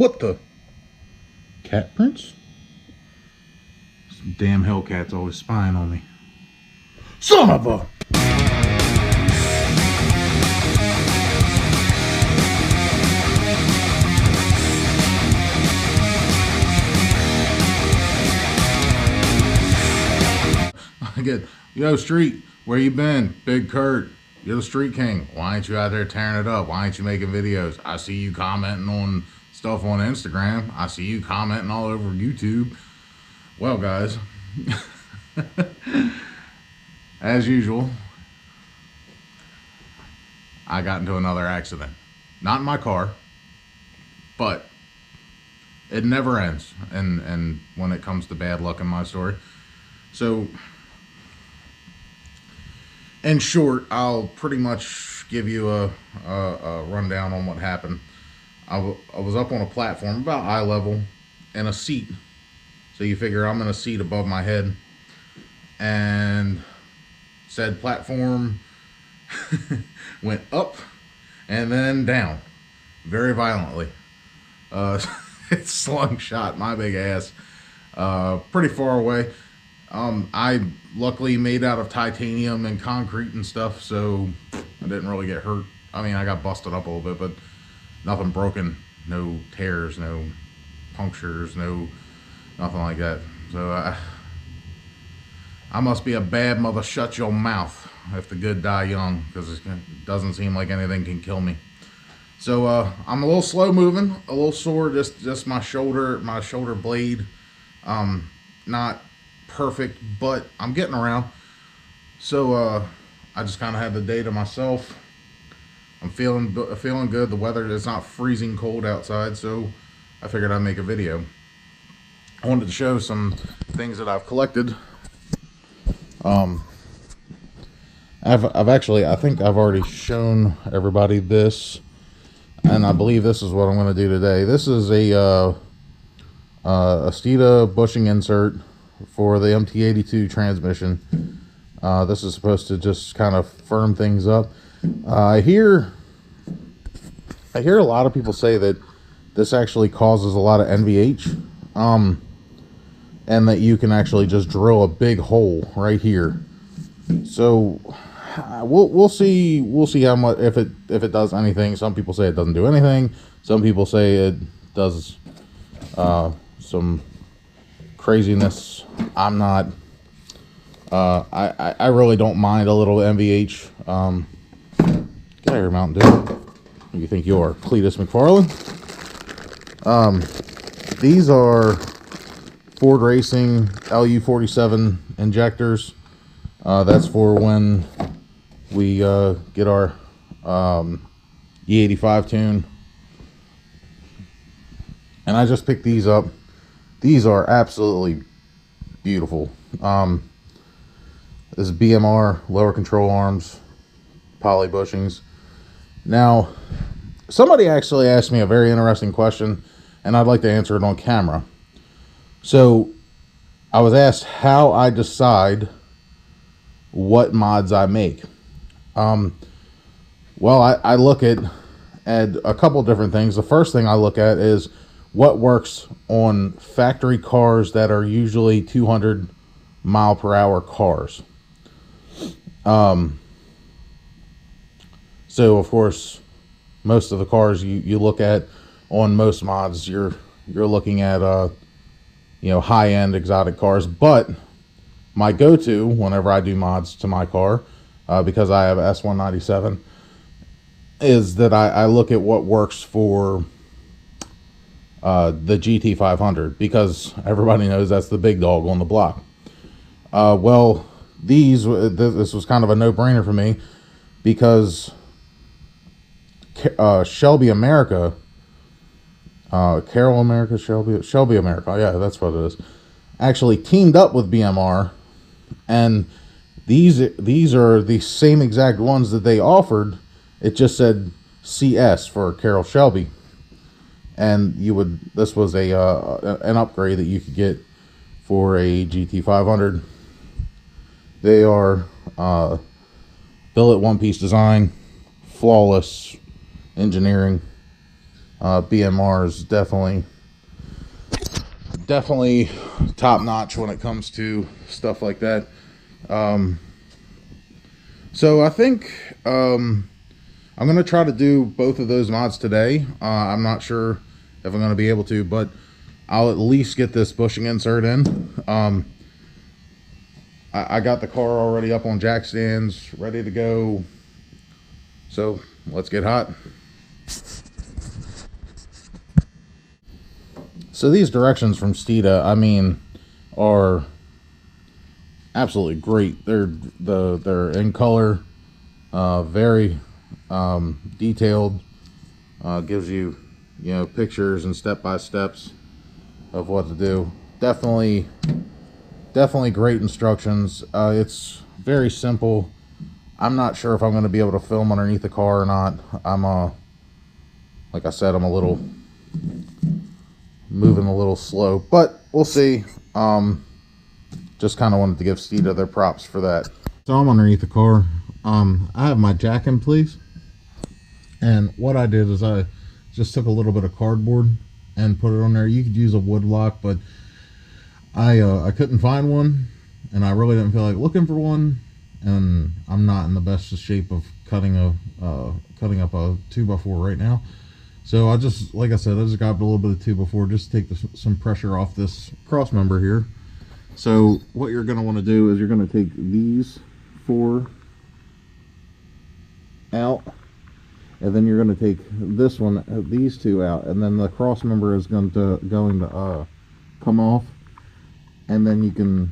What the? Cat prints? Some damn Hellcat's always spying on me. Son of a... Good. Yo, Street, where you been? Big Kurt, you're the Street King. Why ain't you out there tearing it up? Why ain't you making videos? I see you commenting on stuff on Instagram. I see you commenting all over YouTube. Well, guys, as usual, I got into another accident. Not in my car, but it never ends. And when it comes to bad luck in my story. So, in short, I'll pretty much give you a rundown on what happened. I was up on a platform about eye level in a seat. So you figure I'm in a seat above my head. And said platform went up and then down very violently. It slingshot my big ass pretty far away. I luckily made out of titanium and concrete and stuff, so I didn't really get hurt. I mean, I got busted up a little bit, but nothing broken, no tears, no punctures, nothing like that. So I must be a bad mother shut your mouth if the good die young, because it doesn't seem like anything can kill me. So I'm a little slow moving, a little sore, just my shoulder blade. Not perfect, but I'm getting around. So I just kind of had the day to myself. I'm feeling good. The weather is not freezing cold outside, so I figured I'd make a video. I wanted to show some things that I've collected. I think I've already shown everybody this, and I believe this is what I'm going to do today. This is a STEEDA bushing insert for the MT82 transmission. This is supposed to just kind of firm things up. I hear a lot of people say that this actually causes a lot of NVH, and that you can actually just drill a big hole right here. So we'll see how much, if it does anything. Some people say it doesn't do anything. Some people say it does some craziness. I'm not. I really don't mind a little NVH. Get out here, Mountain Dew. Who do you think you are, Cletus McFarlane? These are Ford Racing LU47 injectors. That's for when we get our E85 tune. And I just picked these up. These are absolutely beautiful. This is BMR, lower control arms, poly bushings. Now, somebody actually asked me a very interesting question, and I'd like to answer it on camera. So, I was asked how I decide what mods I make. Well, I look at a couple different things. The first thing I look at is what works on factory cars that are usually 200 mile per hour cars. So of course, most of the cars you look at on most mods, you're looking at high-end exotic cars. But my go-to whenever I do mods to my car, because I have S197, is that I look at what works for the GT500, because everybody knows that's the big dog on the block. Well, this was kind of a no-brainer for me, because Shelby America, Shelby America, yeah, that's what it is, actually teamed up with BMR, and these are the same exact ones that they offered. It just said CS for Carroll Shelby. And this was an upgrade that you could get for a GT500. They are billet one-piece design, flawless engineering. BMR is definitely top notch when it comes to stuff like that. So I think I'm going to try to do both of those mods today. I'm not sure if I'm going to be able to, but I'll at least get this bushing insert in. I got the car already up on jack stands, ready to go. So let's get hot. So these directions from STEEDA, I mean, are absolutely great. They're in color, very detailed. Gives you pictures and step-by-steps of what to do. Definitely great instructions. It's very simple. I'm not sure if I'm going to be able to film underneath the car or not. I'm like I said, I'm moving a little slow, but we'll see. Just kind of wanted to give STEEDA their props for that. So I'm underneath the car. I have my jack in place, and what I did is I just took a little bit of cardboard and put it on there. You could use a wood block, but I couldn't find one, and I really didn't feel like looking for one, and I'm not in the best shape of cutting up a 2x4 right now. So I just, like I said, I just grabbed a little bit of 2x4 just to take some pressure off this cross member here. So what you're going to want to do is you're going to take these 4 out, and then you're going to take this one, these 2 out, and then the cross member is going to come off, and then you can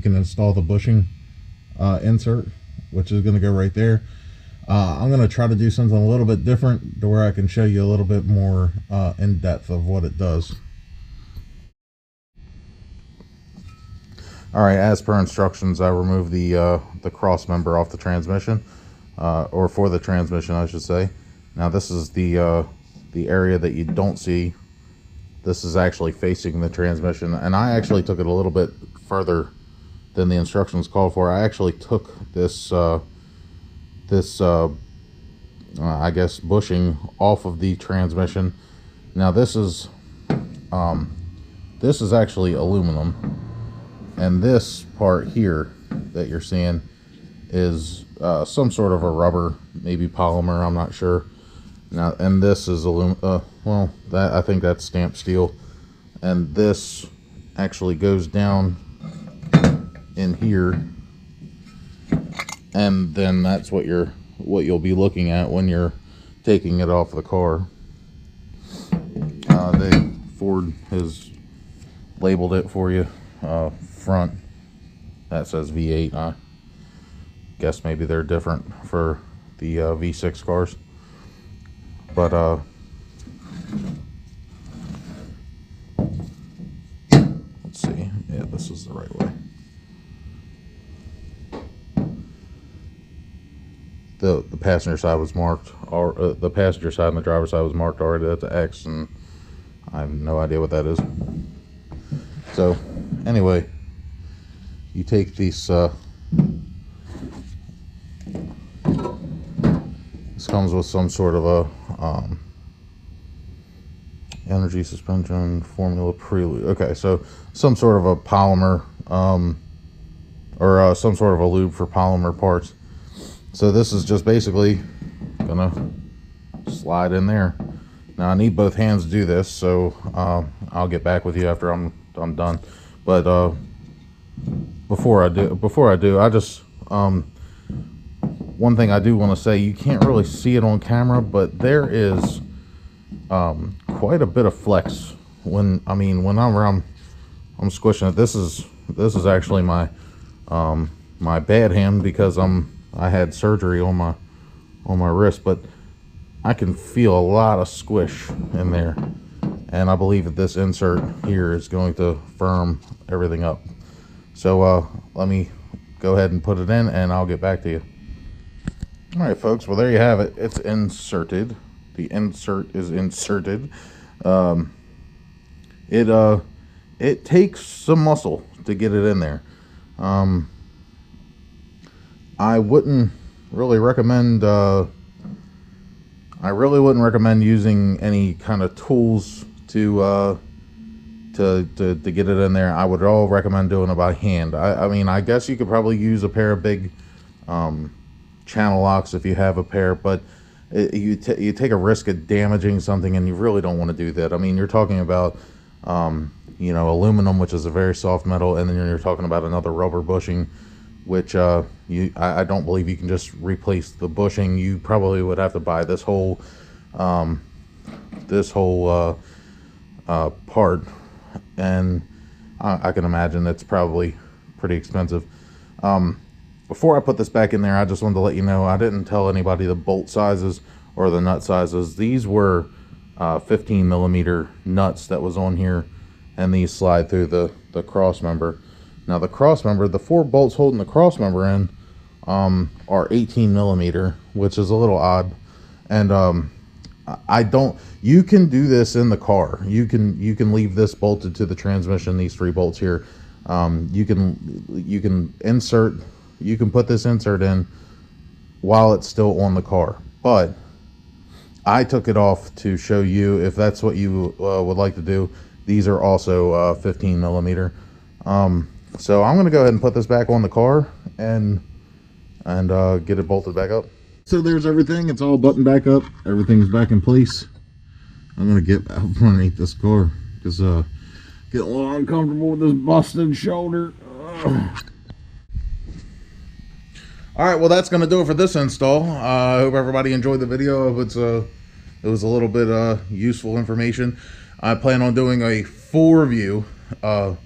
install the bushing insert, which is going to go right there. I'm going to try to do something a little bit different to where I can show you a little bit more in depth of what it does. Alright, as per instructions, I removed the cross member off the transmission, or for the transmission I should say. Now this is the area that you don't see. This is actually facing the transmission, and I actually took it a little bit further than the instructions called for. I actually took this I guess bushing off of the transmission. Now this is actually aluminum, and this part here that you're seeing is some sort of a rubber, maybe polymer, I'm not sure. Now, and this is aluminum. Well, I think that's stamped steel, and this actually goes down in here, and then that's what you'll be looking at when you're taking it off the car. Ford has labeled it for you. Front that says V8. I guess maybe they're different for the V6 cars, but let's see. Yeah, this is the right way. The passenger side was marked, or the passenger side and the driver's side was marked already. That's an X, and I have no idea what that is. So anyway, you take these, this comes with some sort of a energy suspension formula prelude. Okay, so some sort of a polymer, or some sort of a lube for polymer parts. So this is just basically gonna slide in there. Now I need both hands to do this, so I'll get back with you after I'm done. But before I do, I just one thing I do want to say, you can't really see it on camera, but there is quite a bit of flex when I'm squishing it. This is actually my my bad hand, because I had surgery on my wrist, but I can feel a lot of squish in there, and I believe that this insert here is going to firm everything up. So let me go ahead and put it in, and I'll get back to you. All right, folks, well, there you have it. It's inserted. The insert is inserted. It takes some muscle to get it in there. I wouldn't really recommend I really wouldn't recommend using any kind of tools to get it in there. I would all recommend doing it by hand. I mean, I guess you could probably use a pair of big channel locks if you have a pair, but you take a risk of damaging something, and you really don't want to do that. I mean, you're talking about you know, aluminum, which is a very soft metal, and then you're talking about another rubber bushing, which I don't believe you can just replace the bushing. You probably would have to buy this whole part, and I can imagine that's probably pretty expensive. Before I put this back in there, I just wanted to let you know I didn't tell anybody the bolt sizes or the nut sizes. These were 15 millimeter nuts that was on here, and these slide through the cross member. Now the cross member, the 4 bolts holding the cross member in are 18 millimeter, which is a little odd. And you can do this in the car. You can leave this bolted to the transmission, these 3 bolts here. You can put this insert in while it's still on the car, but I took it off to show you if that's what you would like to do. These are also 15 millimeter. So I'm going to go ahead and put this back on the car and get it bolted back up. So there's everything. It's all buttoned back up. Everything's back in place. I'm going to get out from underneath this car because get a little uncomfortable with this busted shoulder. All right, well, that's going to do it for this install. I hope everybody enjoyed the video. It was a little bit useful information. I plan on doing a full review of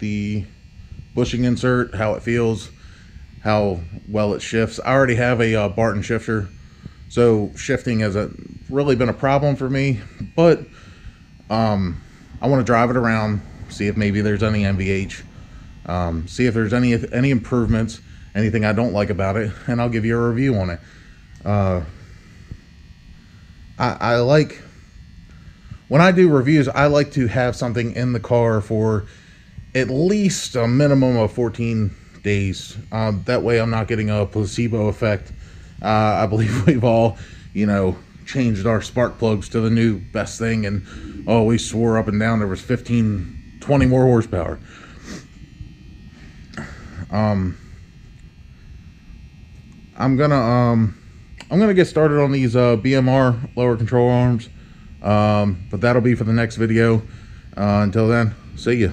the bushing insert, how it feels, how well it shifts. I already have a Barton shifter, so shifting hasn't really been a problem for me, but I want to drive it around, see if maybe there's any NVH, see if there's any improvements, anything I don't like about it, and I'll give you a review on it. I like, when I do reviews, I like to have something in the car for at least a minimum of 14 days. That way I'm not getting a placebo effect. I believe we've all, you know, changed our spark plugs to the new best thing, and oh, we swore up and down there was 15, 20 more horsepower. I'm gonna get started on these BMR lower control arms, but that'll be for the next video. Until then, see ya.